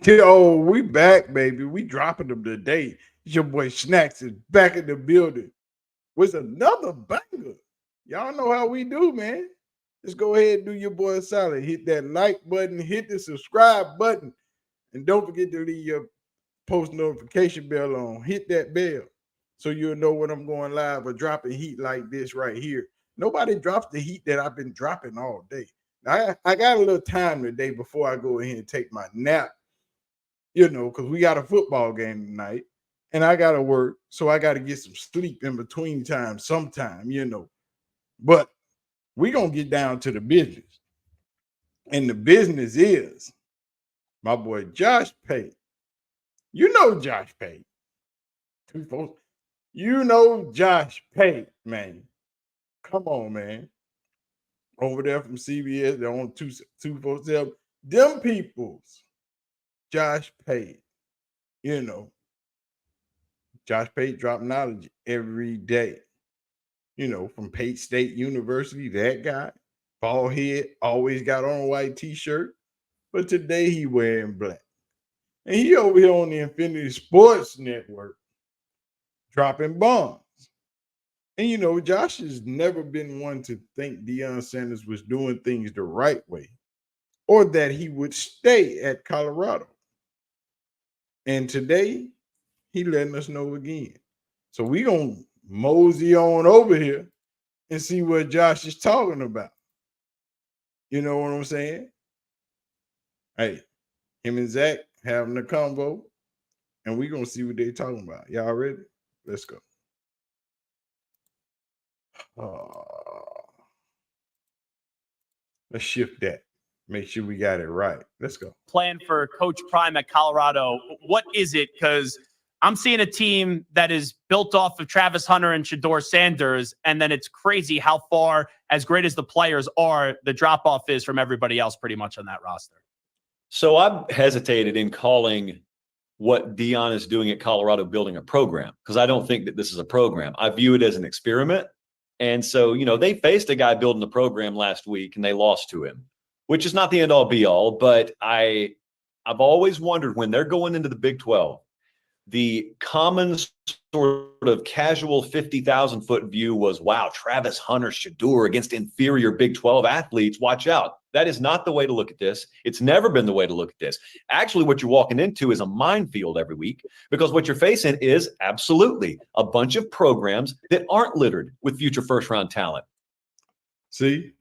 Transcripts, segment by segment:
Oh, we back, baby. We dropping them today. Your boy Snacks is back in the building with another banger. Y'all know how we do, man. Just go ahead and do your boy a solid. Hit that like button, hit the subscribe button, and don't forget to leave your post notification bell on. Hit that bell so you'll know when I'm going live or dropping heat like this right here. Nobody drops the heat that I've been dropping all day. I got a little time today before I go ahead and take my nap, because we got a football game tonight and I got to work. So I got to get some sleep in between time sometime. But we going to get down to the business. And the business is my boy Josh Pate. You know Josh Pate. Two folks. You know Josh Pate, man. Come on, man. Over there from CBS, they're on 247. Them peoples, Josh Pate. Josh Pate drop knowledge every day. From Pate State University, that guy, bald head, always got on a white t-shirt, but today he wearing black. And he over here on the Infinity Sports Network dropping bombs. And Josh has never been one to think Deion Sanders was doing things the right way or that he would stay at Colorado. And today, he letting us know again. So we gonna mosey on over here and see what Josh is talking about. You know what I'm saying? Hey, him and Zach having a convo, and we gonna see what they talking about. Y'all ready? Let's go. Let's shift that. Make sure we got it right. Let's go. Plan for Coach Prime at Colorado. What is it? Because I'm seeing a team that is built off of Travis Hunter and Shedeur Sanders, and then it's crazy how far, as great as the players are, the drop-off is from everybody else pretty much on that roster. So I've hesitated in calling what Deion is doing at Colorado building a program, because I don't think that this is a program. I view it as an experiment. And so, they faced a guy building the program last week and they lost to him, which is not the end all be all. But I've always wondered, when they're going into the Big 12, the common sort of casual 50,000 foot view was, wow, Travis Hunter, Shedeur against inferior Big 12 athletes. Watch out. That is not the way to look at this. It's never been the way to look at this. Actually, what you're walking into is a minefield every week, because what you're facing is absolutely a bunch of programs that aren't littered with future first-round talent. See,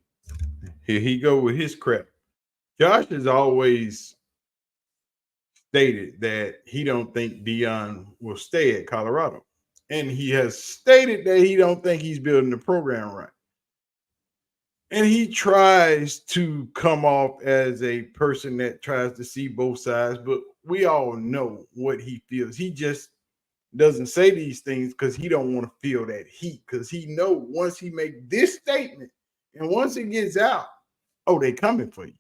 here he go with his crap. Josh has always stated that he don't think Deion will stay at Colorado. And he has stated that he don't think he's building the program right. And he tries to come off as a person that tries to see both sides, but we all know what he feels. He just doesn't say these things because he don't want to feel that heat, because he know once he make this statement and once it gets out, oh, they coming for you.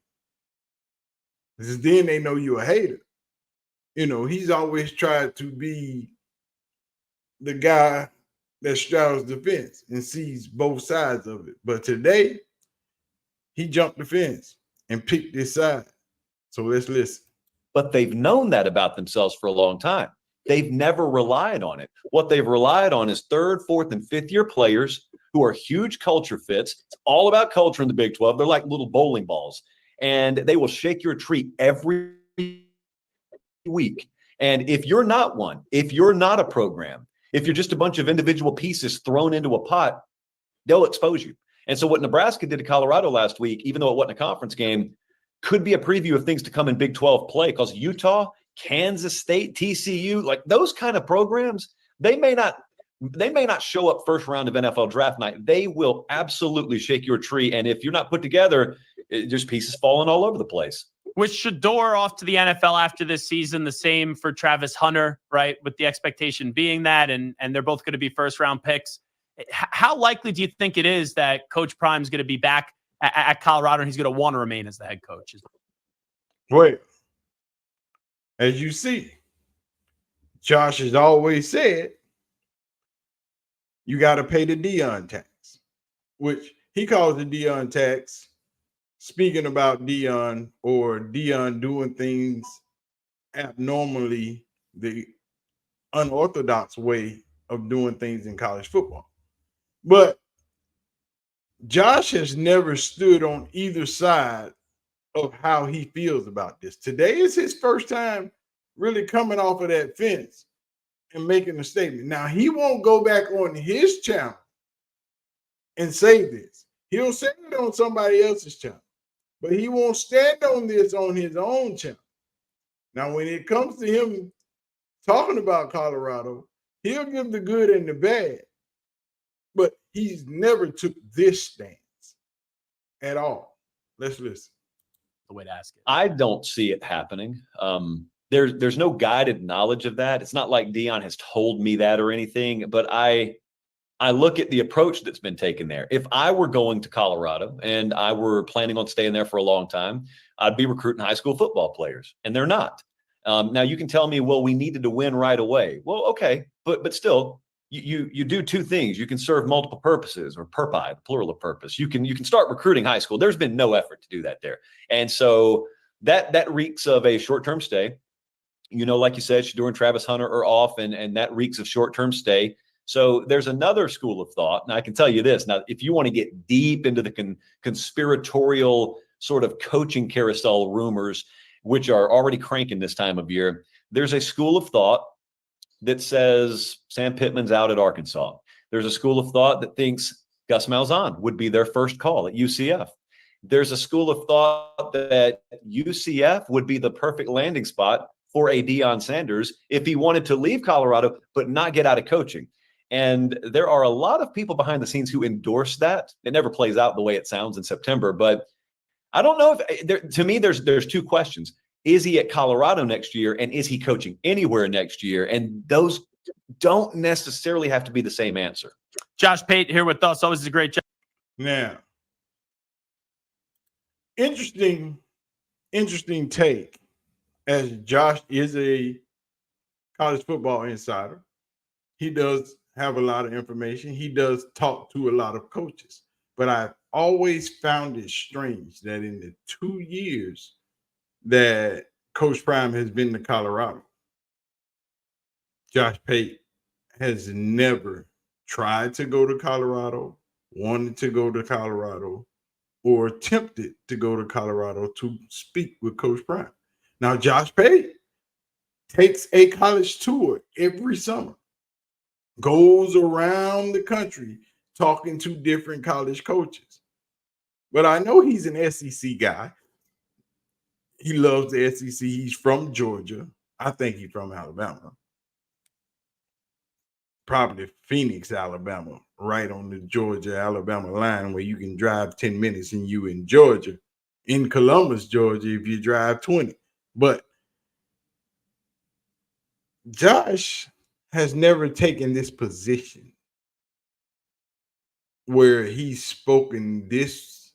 Because then they know you're a hater. He's always tried to be the guy that straddles the fence and sees both sides of it. But today, he jumped the fence and picked his side. So let's listen. But they've known that about themselves for a long time. They've never relied on it. What they've relied on is third, fourth, and fifth-year players who are huge culture fits. It's all about culture in the Big 12. They're like little bowling balls. And they will shake your tree every week. And if you're not one, if you're not a program, if you're just a bunch of individual pieces thrown into a pot, they'll expose you. And so what Nebraska did to Colorado last week, even though it wasn't a conference game, could be a preview of things to come in Big 12 play, because Utah, Kansas State, TCU, like those kind of programs, they may not show up first round of NFL draft night. They will absolutely shake your tree. And if you're not put together, there's pieces falling all over the place. With Shedeur off to the NFL after this season, the same for Travis Hunter, right? With the expectation being that, and they're both going to be first-round picks. How likely do you think it is that Coach Prime's going to be back at Colorado and he's going to want to remain as the head coach? Well, as you see, Josh has always said you got to pay the Deion tax, which he calls the Deion tax, speaking about Deion or Deion doing things abnormally the unorthodox way of doing things in college football. But Josh has never stood on either side of how he feels about this. Today is his first time really coming off of that fence and making a statement. Now, he won't go back on his channel and say this. He'll say it on somebody else's channel, but he won't stand on this on his own channel. Now, when it comes to him talking about Colorado, he'll give the good and the bad, but he's never took this stance at all. Let's listen. The way to ask it. I don't see it happening. There's no guided knowledge of that. It's not like Deion has told me that or anything, but I look at the approach that's been taken there. If I were going to Colorado and I were planning on staying there for a long time, I'd be recruiting high school football players, and they're not. Now you can tell me, well, we needed to win right away. Well, okay, but still, you do two things. You can serve multiple purposes, or purpi, the plural of purpose. You can start recruiting high school. There's been no effort to do that there, and so that reeks of a short-term stay. Like you said, Shedeur and Travis Hunter are off, and that reeks of short-term stay. So there's another school of thought. Now I can tell you this. Now, if you want to get deep into the conspiratorial sort of coaching carousel rumors, which are already cranking this time of year, there's a school of thought that says Sam Pittman's out at Arkansas. There's a school of thought that thinks Gus Malzahn would be their first call at UCF. There's a school of thought that UCF would be the perfect landing spot for a Deion Sanders if he wanted to leave Colorado but not get out of coaching. And there are a lot of people behind the scenes who endorse that. It never plays out the way it sounds in September, but I don't know if to me, there's two questions. Is he at Colorado next year, and is he coaching anywhere next year? And those don't necessarily have to be the same answer. Josh Pate here with us. Always a great job. Now, interesting take, as Josh is a college football insider. He does have a lot of information. He does talk to a lot of coaches, but I've always found it strange that in the 2 years that Coach Prime has been to Colorado, Josh Pate has never tried to go to Colorado, wanted to go to Colorado, or attempted to go to Colorado to speak with Coach Prime. Now, Josh Pate takes a college tour every summer, goes around the country talking to different college coaches. But I know he's an SEC guy. He loves the SEC. He's from Georgia. I think he's from Alabama. Probably Phoenix, Alabama, right on the Georgia-Alabama line where you can drive 10 minutes and you in Georgia. In Columbus, Georgia, if you drive 20. But Josh has never taken this position where he's spoken this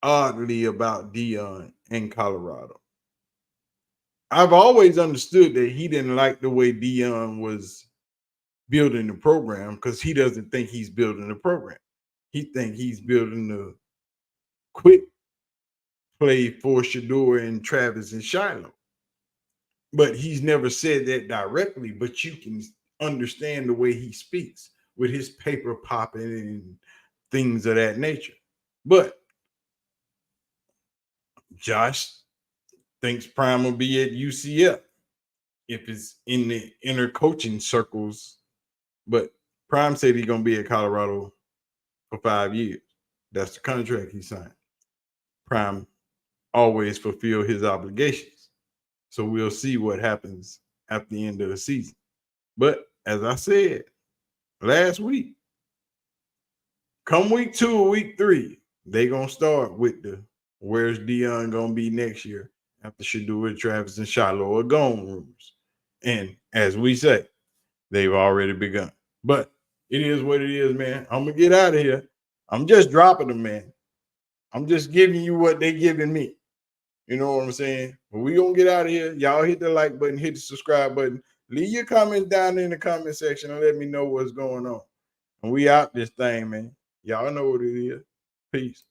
oddly about Deion in Colorado. I've always understood that he didn't like the way Deion was building the program because he doesn't think he's building the program. He thinks he's building the quick play for Shedeur and Travis and Shiloh. But he's never said that directly, but you can understand the way he speaks with his paper popping and things of that nature. But Josh thinks Prime will be at UCF if it's in the inner coaching circles. But Prime said he's going to be at Colorado for 5 years. That's the contract he signed. Prime always fulfill his obligations. So we'll see what happens at the end of the season. But as I said last week, come week 2 or week 3, they're going to start with the where's Deion going to be next year after Shedeur, Travis, and Shiloh are gone rumors. And as we say, they've already begun. But it is what it is, man. I'm going to get out of here. I'm just dropping them, man. I'm just giving you what they're giving me. You know what I'm saying? But we going to get out of here. Y'all hit the like button, hit the subscribe button. Leave your comments down in the comment section and let me know what's going on. And we out this thing, man. Y'all know what it is. Peace.